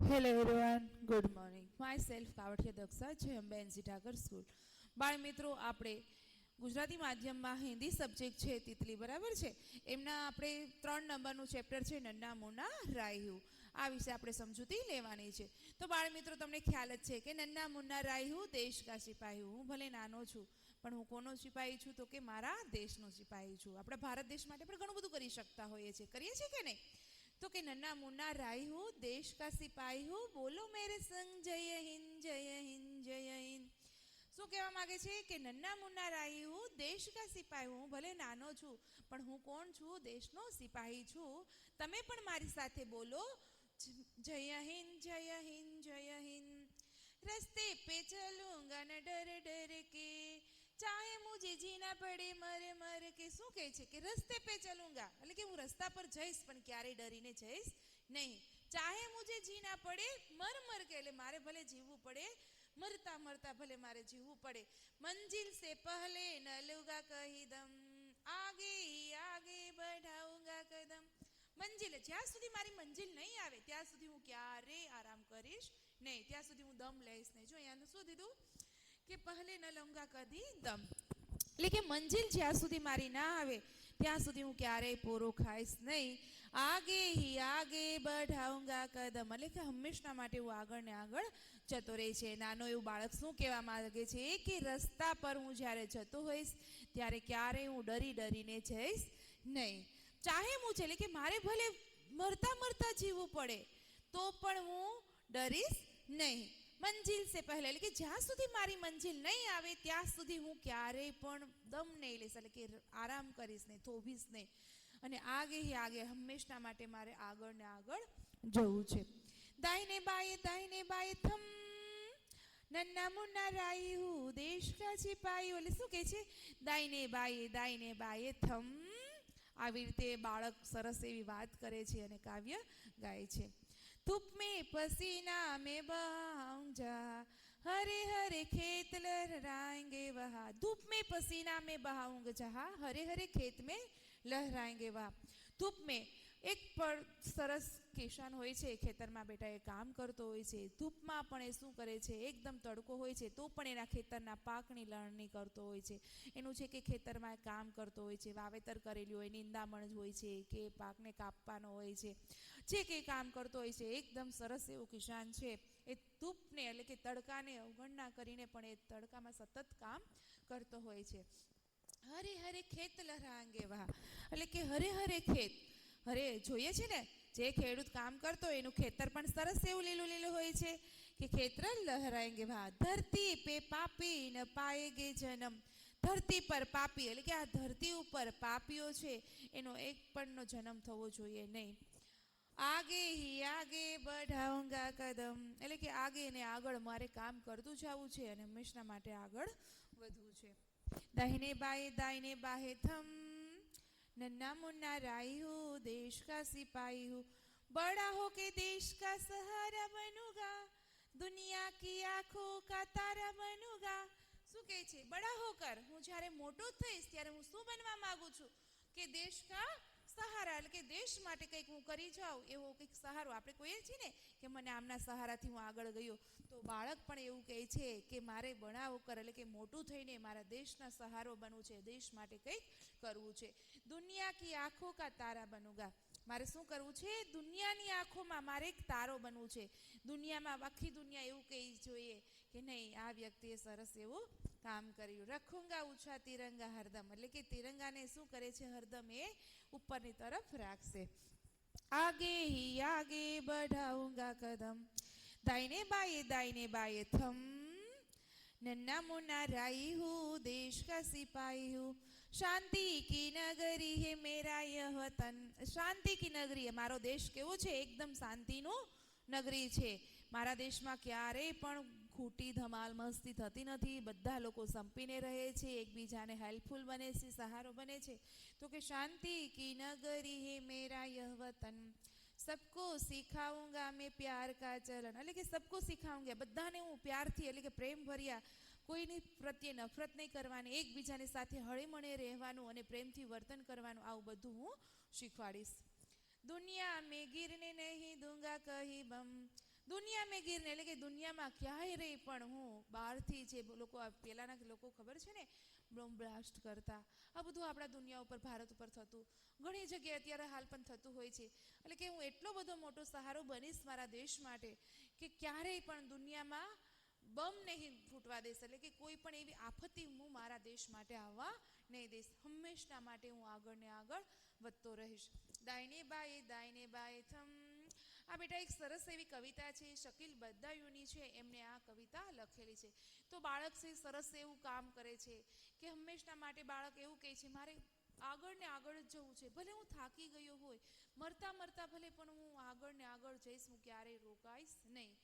Hello everyone, good morning. Myself કાવઠિયા Daksha છે બેન્સી Thakar school. બાળ મિત્રો આપણે ગુજરાતી માધ્યમમાં હિન્દી સબ્જેક્ટ છે તિતલી બરાબર છે એમના આપણે 3 નંબરનું ચેપ્ટર છે નન્ના મુન્ના રાયહુ. આ વિશે આપણે સમજૂતી લેવાની છે. તો બાળ મિત્રો તમને ખ્યાલ જ છે કે નન્ના મુન્ના રાયહુ દેશ કા સિપાહી હું ભલે નાનો છું પણ હું કોનો સિપાહી છું તો કે મારા દેશનો સિપાહી છું. આપણા ભારત દેશ માટે પણ ઘણું બધું કરી શકતા હોઈએ છીએ, કરીએ છીએ કે નહીં? तो कि नन्ना मुन्ना राय हूँ देश का सिपाही हूँ बोलो मेरे संग जय हिंद जय हिंद जय हिंद. શું કહેવા માગે છે કે નન્ના મુન્ના રાય હું દેશ કા સિપાહી હું ભલે નાનો છું પણ હું કોણ છું? દેશનો સિપાહી છું. તમે પણ મારી સાથે બોલો જય હિન્દ જય હિન્દ જય હિન્દ. रस्ते पे चलूंगा न डर डर के चाहे मुझे जीना पड़े मर मर के. શું કહે છે કે રસ્તે પે ચલુંગા એટલે કે હું રસ્તા પર જઈશ પણ ક્યારેય ડરીને જઈશ નહીં. ચાહે મુझे जीना पड़े मर मर के એટલે મારે ભલે જીવવું પડે, મરતા મરતા ભલે મારે જીવવું પડે. મંજિલ સે પહેલે ન લૂંગા કहीं દમ આગે ही आगे बढ़ाऊंगा कदम. મંજિલ જ્યાં સુધી મારી મંજિલ નહીં આવે ત્યાં સુધી હું ક્યારેય આરામ કરીશ નહીં, ત્યાં સુધી હું દમ લઈશ નહીં. જો અહીંયા શું દીધું કે પહેલે ન લઉંગા કદી દમ એટલે કે મંજિલ જ્યાં સુધી મારી ના આવે ત્યાં સુધી હું ક્યારેય પૂરો ખાઈશ નહીં. આગે હી આગે બઢાઉંગા કદમ એટલે કે હંમેશા માટે હું આગળ ને આગળ જતો રહે છે. નાનો એવું બાળક શું કહેવા માંગે છે કે રસ્તા પર હું જ્યારે જતો હોઈશ ત્યારે ક્યારેય હું ડરી ડરીને જઈશ નહીં. ચાહે મુझे એટલે કે મારે ભલે મરતા મરતા જીવવું પડે તો પણ હું ડરીશ નહીં. મંજિલ સે પહેલે એટલે કે જ્યાં સુધી મારી મંજિલ નહીં આવે ત્યાં સુધી હું ક્યારેય પણ દમ નહીં લઈશ એટલે કે આરામ કરીશ નહીં, થોભીશ નહીં. અને આગે હી આગે હંમેશા માટે મારે આગળ ને આગળ જવું છે. દાહિને બાએ થમ નન્ના મુન્ના રાય હું દેશ કા સિપાહી એટલે શું કહે છે? દાહિને બાએ થમ. આવી રીતે બાળક સરસ એવી વાત કરે છે અને કાવ્ય ગાય છે. धूप में पसीना में बहाऊं जहाँ हरे हरे खेत लहराएंगे वहाँ. धूप में पसीना में बहाऊंगा जहाँ हरे हरे खेत में लहराएंगे वहाँ. धूप में એક પણ સરસ કિસાન હોય છે, ખેતરમાં બેઠા એ કામ કરતો હોય છે. ધૂપમાં પણ એ શું કરે છે? એકદમ તડકો હોય છે તો પણ એના ખેતરના પાકની લણણી કરતો હોય છે. એનું છે કે ખેતરમાં કામ કરતો હોય છે, વાવેતર કરેલું હોય, નિંદામણ હોય છે કે પાકને કાપવાનો હોય છે, જે કંઈ કામ કરતો હોય છે. એકદમ સરસ એવું કિસાન છે. એ ધૂપને એટલે કે તડકાને અવગણના કરીને પણ એ તડકામાં સતત કામ કરતો હોય છે. હરે હરે ખેત લહરાંગે વાહ એટલે કે હરે હરે ખેત અરે જોઈએ છે ને જે ખેડૂત કામ કરતો હોય એનું ખેતર પણ સરસ એવું લીલું લીલું હોય છે કે ખેતર લહેરાएंगे वहाँ. ધરતી પે પાપી ન પાએગે જન્મ. ધરતી પર પાપી એટલે કે આ ધરતી ઉપર પાપીઓ છે એનો એક પણનો જન્મ થવો જોઈએ નહીં. આગે હી આગે બઢાઉંગા કદમ એટલે કે આગે ને આગળ મારે કામ કરતું જવું છે અને હંમેશા માટે આગળ વધવું છે. દાહિને બાએ થમ नन्ना मुन्ना राय हूँ देश का सिपाही हूँ बड़ा हो के देश का सहारा बनूंगा दुनिया की आंखों का तारा बनूंगा. શું કહે છે? બડા હોકર હું જ્યારે મોટો થઈશ ત્યારે હું શું બનવા માંગુ છું કે દેશ કા સહારા એટલે કે દેશ માટે કંઈક હું કરી જાઉં એવો કંઈક સહારો. આપણે કહીએ છીએ ને કે મને આમના સહારાથી હું આગળ ગયો, તો બાળક પણ એવું કહે છે કે મારે બડા હોકર એટલે કે મોટું થઈને મારા દેશના સહારો બનવું છે, દેશ માટે કંઈક કરવું છે. દુનિયા કી આંખો કા તારા બનુગા મારે શું કરવું છે? દુનિયાની આંખોમાં મારે એક તારો બનવું છે. દુનિયામાં આખી દુનિયા એવું કહી જોઈએ કે નહીં આ વ્યક્તિએ સરસ એવું કામ કર્યું. રખુંગા ઊંચા તિરંગા હરદમ એટલે કે તિરંગાને શું કરે છે? હરદમ એ ઉપરની તરફ રાખશે. આગે હી આગે બઢાઉંગા કદમ. દાહિને બાએ થમ नन्ना मुन्ना राई हूँ देश का सिपाही हूँ शांति की नगरी है मेरा यह वतन. શાંતિ કી નગરી મારો દેશ કેવો છે? એકદમ શાંતિનું નગરી છે. મારા દેશમાં ક્યારેય પણ ખૂટી ધમાલ મસ્તી થતી નથી. બધા લોકો સંપીને રહે છે, એકબીજાને હેલ્પફુલ બને છે, સહારો બને છે. તો કે શાંતિ કી નગરી હે મેરા યહ વતન सबको सिखाऊंगा मैं प्यार का चलन એટલે કે सबको सिखाऊंगा બધાને હું પ્યારથી એટલે કે પ્રેમ ભર્યા કોઈની પ્રત્યે નફરત નહીં કરવાની, એકબીજાની સાથે હળીમળે રહેવાનું અને પ્રેમથી વર્તન કરવાનું આવું બધું હું શીખવાડીશ. दुनिया में गिरने नहीं दूंगा कहीं बम દુનિયા મેં ગીરને એટલે કે દુનિયામાં ક્યાંય રહી પણ હું બહારથી જે લોકો પહેલાંના લોકો ખબર છે ને બોમ્બ બ્લાસ્ટ કરતા, આ બધું આપણા દુનિયા ઉપર ભારત ઉપર થતું ઘણી જગ્યાએ અત્યારે હાલ પણ થતું હોય છે. એટલે કે હું એટલો બધો મોટો સહારો બનીશ મારા દેશ માટે કે ક્યારેય પણ દુનિયામાં બમ નહીં ફૂટવા દઈશ, એટલે કે કોઈ પણ એવી આફતી હું મારા દેશ માટે આવવા નહીં દઈશ. હંમેશા માટે હું આગળ ને આગળ વધતો રહીશ. દાયને બાએ થમ. આ બેટા એક સરસ એવી કવિતા છે, શકીલ બદ્દાયુની છે, એમને આ કવિતા લખેલી છે. તો બાળક છે સરસ એવું કામ કરે છે કે હંમેશા માટે બાળક એવું કહે છે મારે આગળ ને આગળ જ જવું છે, ભલે હું થાકી ગયો હોય, મરતા મરતા ભલે પણ હું આગળ ને આગળ જઈશ, હું ક્યારેય રોકાઈશ નહીં.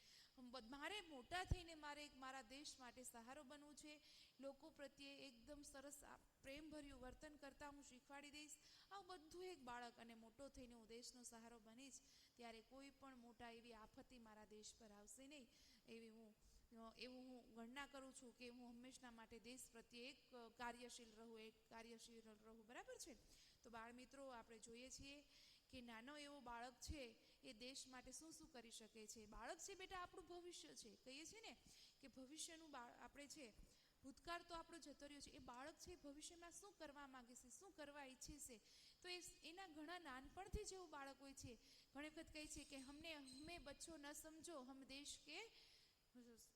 મારે મોટા થઈને મારે મારા દેશ માટે સહારો બનવું છે. લોકો પ્રત્યે એકદમ સરસ પ્રેમભર્યું વર્તન કરતા હું શીખવાડી દઈશ. આ બધું એક બાળક અને મોટો થઈને હું દેશનો સહારો બનીશ ત્યારે કોઈ પણ મોટા એવી આફતી મારા દેશ પર આવશે નહીં એવું હું ગણના કરું છું કે હું હંમેશા માટે દેશ પ્રત્યે એક કાર્યશીલ રહું. બરાબર છે. તો બાળ મિત્રો આપણે જોઈએ છીએ કે નાનો એવો બાળક છે એ દેશ માટે શું શું કરી શકે છે. બાળક છે બેટા આપણું ભવિષ્ય છે. કહીએ છીએ ને કે ભવિષ્યનું આપણે છે, ભૂતકાળ તો આપણો જતો રહ્યો છે, એ બાળક છે ભવિષ્યમાં શું કરવા માંગે છે, શું કરવા ઈચ્છે છે. તો એના ઘણા નાનપણથી જેવું બાળક હોય છે. ઘણી વખત કહે છે કે હમે બચ્ચો ન સમજો હમ દેશ કે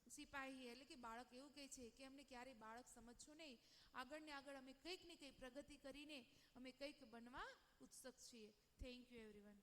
સિપાહી, એટલે કે બાળક એવું કહે છે કે અમને ક્યારેય બાળક સમજશો નહીં, આગળ ને આગળ અમે કંઈક ને કંઈક પ્રગતિ કરીને અમે કંઈક બનવા ઉત્સુક છીએ. Thank you everyone.